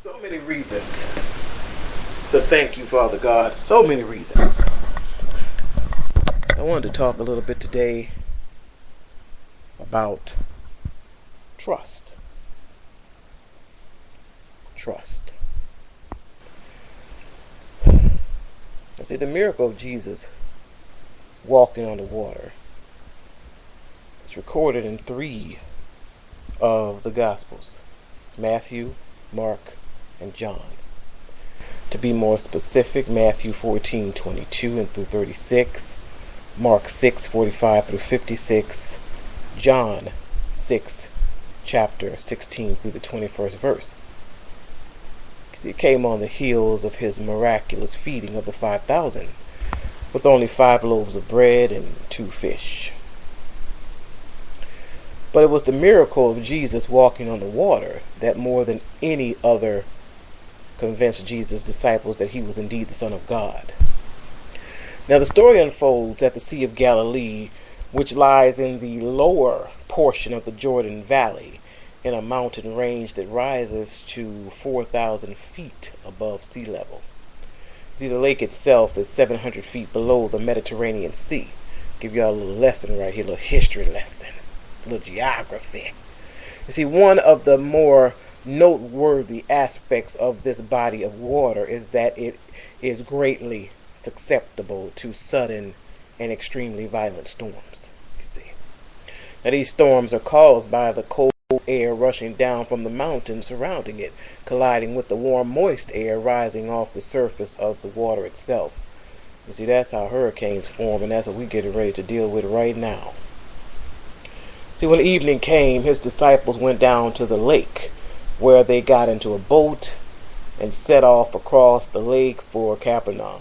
So many reasons to thank you, Father God. So many reasons. I wanted to talk a little bit today about trust. Trust. See, the miracle of Jesus walking on the water is recorded in 3 of the Gospels: Matthew, Mark, and John. To be more specific, Matthew 14:22 and through 36, Mark 6:45 through 56, John 6, chapter 16 through the 21st verse. See, it came on the heels of his miraculous feeding of the 5,000 with only 5 loaves of bread and 2 fish. But it was the miracle of Jesus walking on the water that more than any other convinced Jesus' disciples that he was indeed the Son of God. Now the story unfolds at the Sea of Galilee, which lies in the lower portion of the Jordan Valley in a mountain range that rises to 4,000 feet above sea level. See, the lake itself is 700 feet below the Mediterranean Sea. Give y'all a little lesson right here, a little history lesson, a little geography. You see, one of the more noteworthy aspects of this body of water is that it is greatly susceptible to sudden and extremely violent storms. You see, now these storms are caused by the cold air rushing down from the mountains surrounding it, colliding with the warm, moist air rising off the surface of the water itself. You see, that's how hurricanes form, and that's what we're getting ready to deal with right now. See, when evening came, his disciples went down to the lake, where they got into a boat and set off across the lake for Capernaum.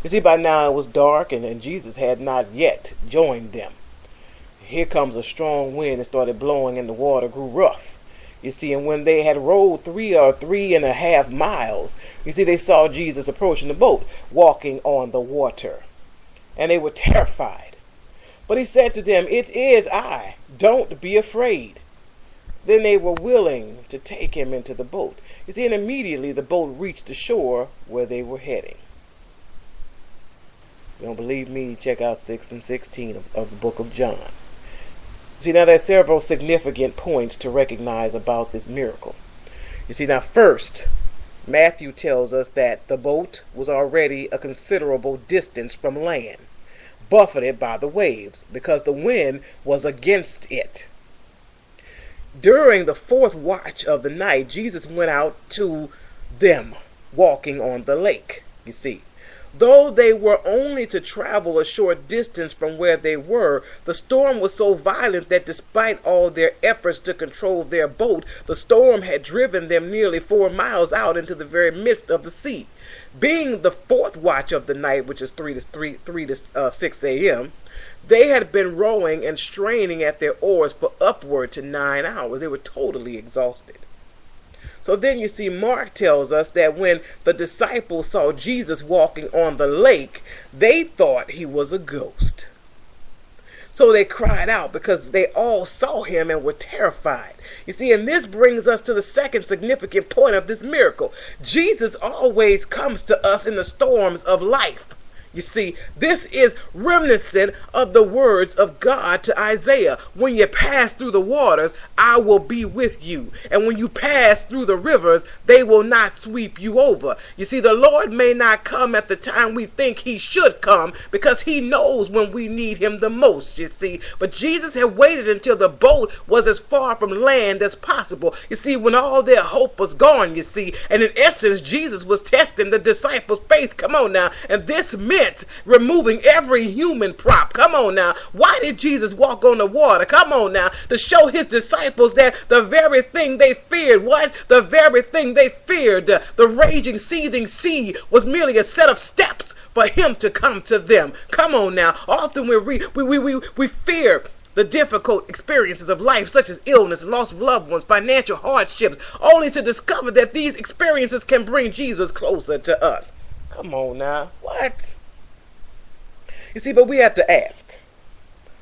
You see, by now it was dark, and Jesus had not yet joined them. Here comes a strong wind that started blowing, and the water grew rough. You see, and when they had rowed 3 or 3.5 miles, you see, they saw Jesus approaching the boat, walking on the water. And they were terrified. But he said to them, "It is I. Don't be afraid." Then they were willing to take him into the boat. You see, and immediately the boat reached the shore where they were heading. You don't believe me? Check out 6 and 16 of the book of John. See, now there's several significant points to recognize about this miracle. You see, now first, Matthew tells us that the boat was already a considerable distance from land, buffeted by the waves, because the wind was against it. During the 4th watch of the night, Jesus went out to them walking on the lake, you see. Though they were only to travel a short distance from where they were, the storm was so violent that despite all their efforts to control their boat, the storm had driven them nearly 4 miles out into the very midst of the sea. Being the 4th watch of the night, which is 3 to 6 a.m., they had been rowing and straining at their oars for upward to 9 hours. They were totally exhausted. So then you see, Mark tells us that when the disciples saw Jesus walking on the lake, they thought he was a ghost. So they cried out because they all saw him and were terrified. You see, and this brings us to the second significant point of this miracle. Jesus always comes to us in the storms of life. You see, this is reminiscent of the words of God to Isaiah. When you pass through the waters, I will be with you. And when you pass through the rivers, they will not sweep you over. You see, the Lord may not come at the time we think he should come, because he knows when we need him the most, you see. But Jesus had waited until the boat was as far from land as possible. You see, when all their hope was gone, you see. And in essence, Jesus was testing the disciples' faith. Come on now. And this meant removing every human prop. Come on now. Why did Jesus walk on the water? Come on now. To show his disciples that the very thing they feared, what? The very thing they feared, the raging, seething sea, was merely a set of steps for him to come to them. Come on now. Often we fear the difficult experiences of life, such as illness, loss of loved ones, financial hardships, only to discover that these experiences can bring Jesus closer to us. Come on now. What? You see, but we have to ask,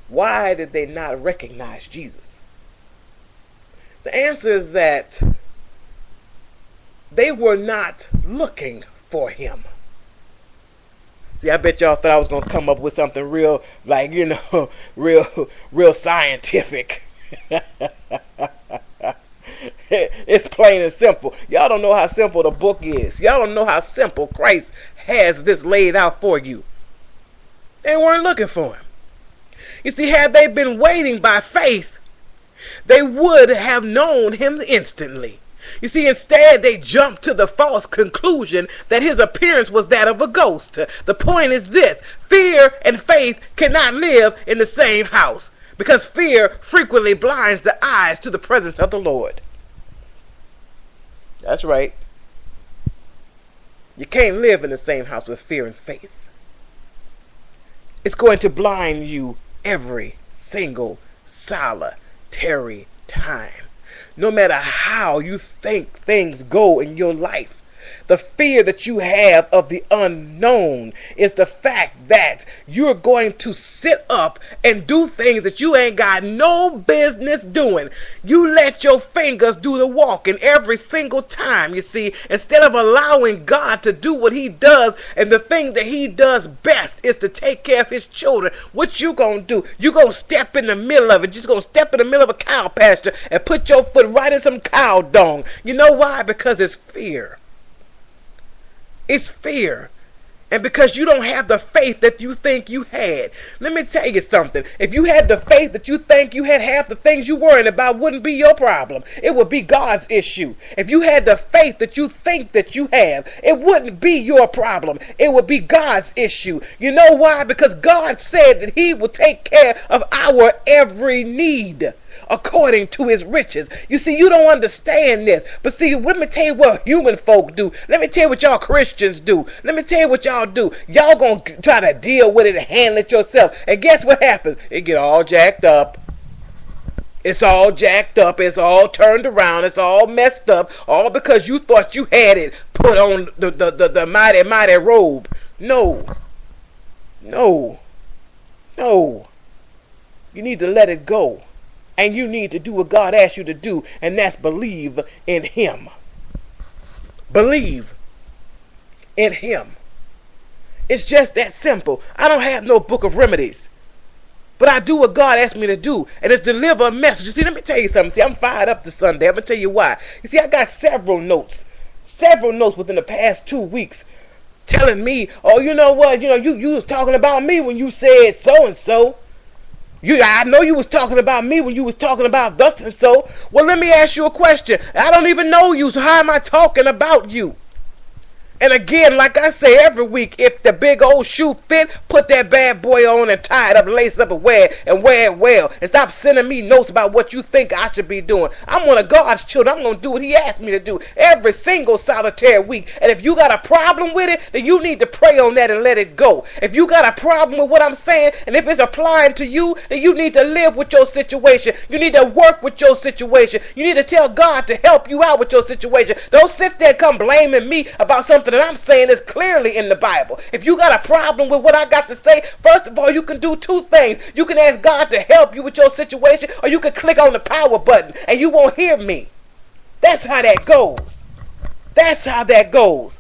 why did they not recognize Jesus? The answer is that they were not looking for him. See, I bet y'all thought I was going to come up with something real, like, real scientific. It's plain and simple. Y'all don't know how simple the book is. Y'all don't know how simple Christ has this laid out for you. They weren't looking for him. You see, had they been waiting by faith, they would have known him instantly. You see, instead they jumped to the false conclusion that his appearance was that of a ghost. The point is this: fear and faith cannot live in the same house, because fear frequently blinds the eyes to the presence of the Lord. That's right. You can't live in the same house with fear and faith. It's going to blind you every single solitary time. No matter how you think things go in your life, the fear that you have of the unknown is the fact that you're going to sit up and do things that you ain't got no business doing. You let your fingers do the walking every single time, you see, instead of allowing God to do what he does, and the thing that he does best is to take care of his children. What you gonna do? You gonna step in the middle of it. You're just gonna step in the middle of a cow pasture and put your foot right in some cow dung. You know why? Because it's fear. It's fear. And because you don't have the faith that you think you had. Let me tell you something. If you had the faith that you think you had, half the things you worrying about wouldn't be your problem. It would be God's issue. If you had the faith that you think that you have, it wouldn't be your problem. It would be God's issue. You know why? Because God said that he will take care of our every need according to his riches. You see, you don't understand this. But see, let me tell you what human folk do. Let me tell you what y'all Christians do. Let me tell you what y'all do. Y'all gonna try to deal with it and handle it yourself. And guess what happens? It get all jacked up. It's all jacked up. It's all turned around. It's all messed up. All because you thought you had it put on the mighty, mighty robe. No. No. No. You need to let it go. And you need to do what God asked you to do, and that's believe in him. Believe in him. It's just that simple. I don't have no book of remedies, but I do what God asked me to do, and it's deliver a message. You see, let me tell you something. See, I'm fired up this Sunday. I'm going to tell you why. You see, I got several notes within the past 2 weeks telling me, oh, you know what, you was talking about me when you said so-and-so. I know you was talking about me when you was talking about thus and so. Well, let me ask you a question. I don't even know you, so how am I talking about you? And again, like I say every week, if the big old shoe fit, put that bad boy on and tie it up, lace up and wear it well. And stop sending me notes about what you think I should be doing. I'm one of God's children. I'm going to do what he asked me to do every single solitary week. And if you got a problem with it, then you need to pray on that and let it go. If you got a problem with what I'm saying, and if it's applying to you, then you need to live with your situation. You need to work with your situation. You need to tell God to help you out with your situation. Don't sit there and come blaming me about something that I'm saying is clearly in the Bible. If you got a problem with what I got to say, first of all, you can do two things. You can ask God to help you with your situation, or you can click on the power button and you won't hear me. That's how that goes. That's how that goes.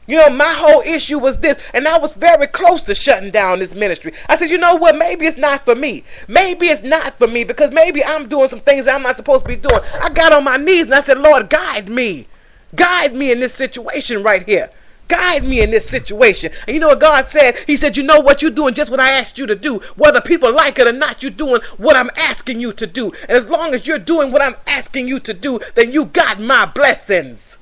You know, my whole issue was this, and I was very close to shutting down this ministry. I said, you know what, maybe it's not for me. Maybe it's not for me, because maybe I'm doing some things that I'm not supposed to be doing. I got on my knees and I said, Lord, guide me. Guide me in this situation right here. Guide me in this situation. And you know what God said? He said, you know what, you're doing just what I asked you to do. Whether people like it or not, you're doing what I'm asking you to do. And as long as you're doing what I'm asking you to do, then you got my blessings.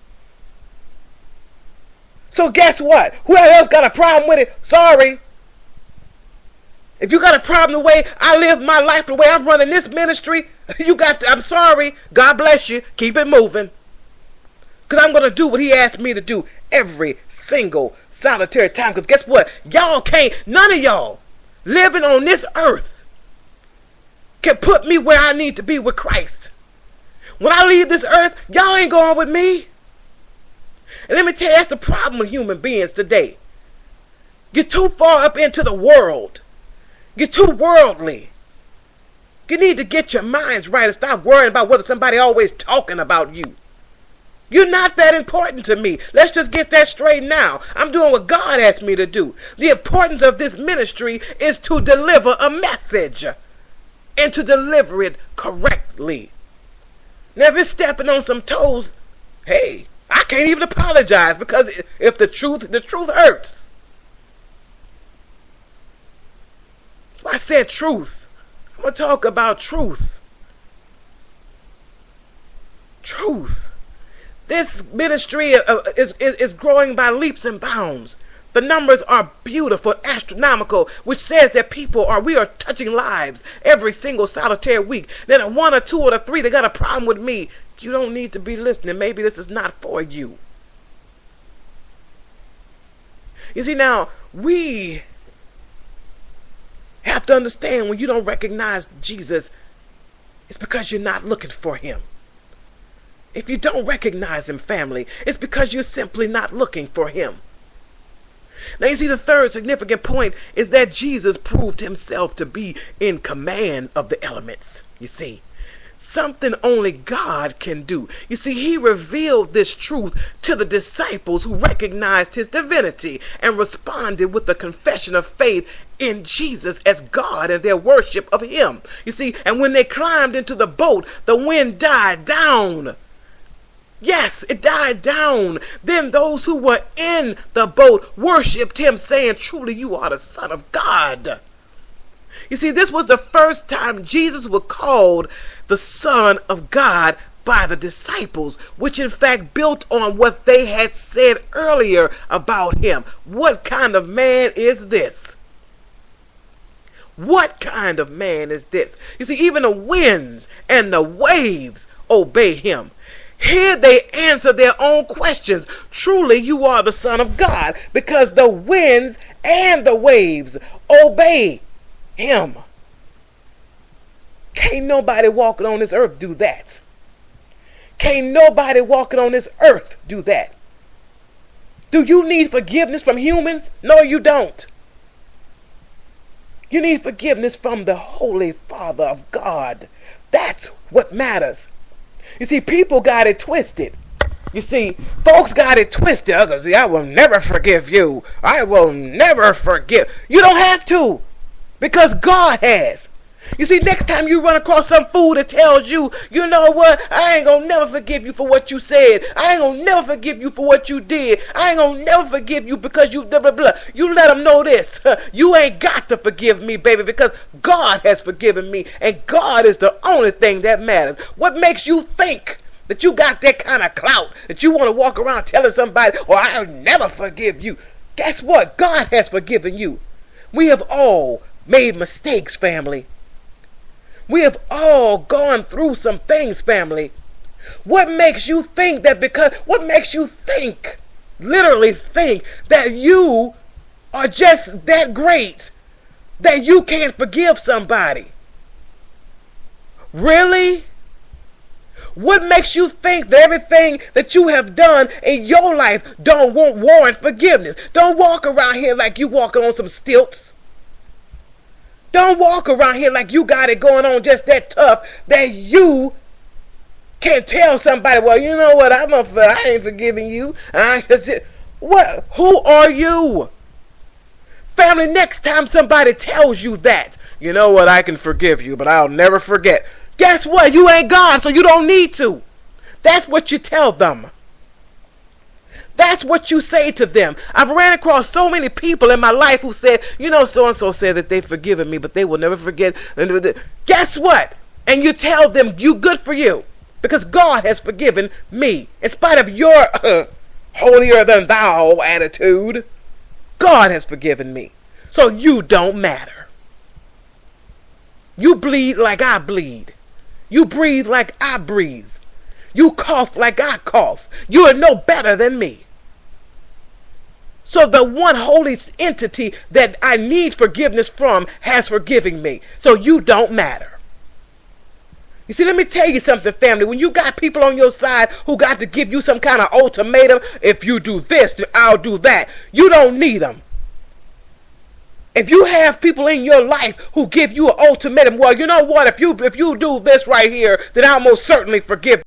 So guess what? Whoever else got a problem with it, sorry. If you got a problem the way I live my life, the way I'm running this ministry, I'm sorry. God bless you. Keep it moving. Because I'm going to do what he asked me to do every single solitary time. Because guess what? Y'all can't, none of y'all living on this earth can put me where I need to be with Christ. When I leave this earth, y'all ain't going with me. And let me tell you, that's the problem with human beings today. You're too far up into the world. You're too worldly. You need to get your minds right and stop worrying about whether somebody always talking about you. You're not that important to me. Let's just get that straight now. I'm doing what God asked me to do. The importance of this ministry is to deliver a message and to deliver it correctly. Now, if it's stepping on some toes, hey, I can't even apologize, because if the truth hurts. So I said truth. I'm going to talk about truth. Truth. This ministry is growing by leaps and bounds. The numbers are beautiful, astronomical, which says that we are touching lives every single solitary week. Then one or two or three that got a problem with me, you don't need to be listening. Maybe this is not for you. You see, now, we have to understand, when you don't recognize Jesus, it's because you're not looking for him. If you don't recognize him, family, it's because you're simply not looking for him. Now, you see, the third significant point is that Jesus proved himself to be in command of the elements. You see, something only God can do. You see, he revealed this truth to the disciples, who recognized his divinity and responded with a confession of faith in Jesus as God and their worship of him. You see, and when they climbed into the boat, the wind died down. Yes, it died down. Then those who were in the boat worshipped him, saying, "Truly you are the Son of God." You see, this was the first time Jesus was called the Son of God by the disciples, which in fact built on what they had said earlier about him. What kind of man is this? What kind of man is this? You see, even the winds and the waves obey him. Here they answer their own questions. Truly, you are the Son of God, because the winds and the waves obey him. Can't nobody walking on this earth do that. Can't nobody walking on this earth do that. Do you need forgiveness from humans? No, you don't. You need forgiveness from the Holy Father of God. That's what matters. You see, people got it twisted. You see, folks got it twisted. See, I will never forgive you. I will never forgive. You don't have to, because God has. You see, next time you run across some fool that tells you, you know what, I ain't gonna never forgive you for what you said. I ain't gonna never forgive you for what you did. I ain't gonna never forgive you because you blah, blah, blah. You let them know this. You ain't got to forgive me, baby, because God has forgiven me, and God is the only thing that matters. What makes you think that you got that kind of clout that you want to walk around telling somebody, "Oh, I'll never forgive you"? Guess what? God has forgiven you. We have all made mistakes, family. We have all gone through some things, family. What makes you think literally think that you are just that great, that you can't forgive somebody? Really? What makes you think that everything that you have done in your life don't warrant forgiveness? Don't walk around here like you walking on some stilts. Don't walk around here like you got it going on just that tough that you can't tell somebody, "Well, you know what, I ain't forgiving you." What? Who are you? Family, next time somebody tells you that, "You know what, I can forgive you, but I'll never forget." Guess what? You ain't God, so you don't need to. That's what you tell them. That's what you say to them. I've ran across so many people in my life who said, "You know, so-and-so said that they've forgiven me, but they will never forget." Guess what? And you tell them, "You good for you, because God has forgiven me." In spite of your holier than thou attitude, God has forgiven me. So you don't matter. You bleed like I bleed. You breathe like I breathe. You cough like I cough. You are no better than me. So the one holy entity that I need forgiveness from has forgiven me. So you don't matter. You see, let me tell you something, family. When you got people on your side who got to give you some kind of ultimatum, "If you do this, then I'll do that," you don't need them. If you have people in your life who give you an ultimatum, "Well, you know what, if you do this right here, then I'll most certainly forgive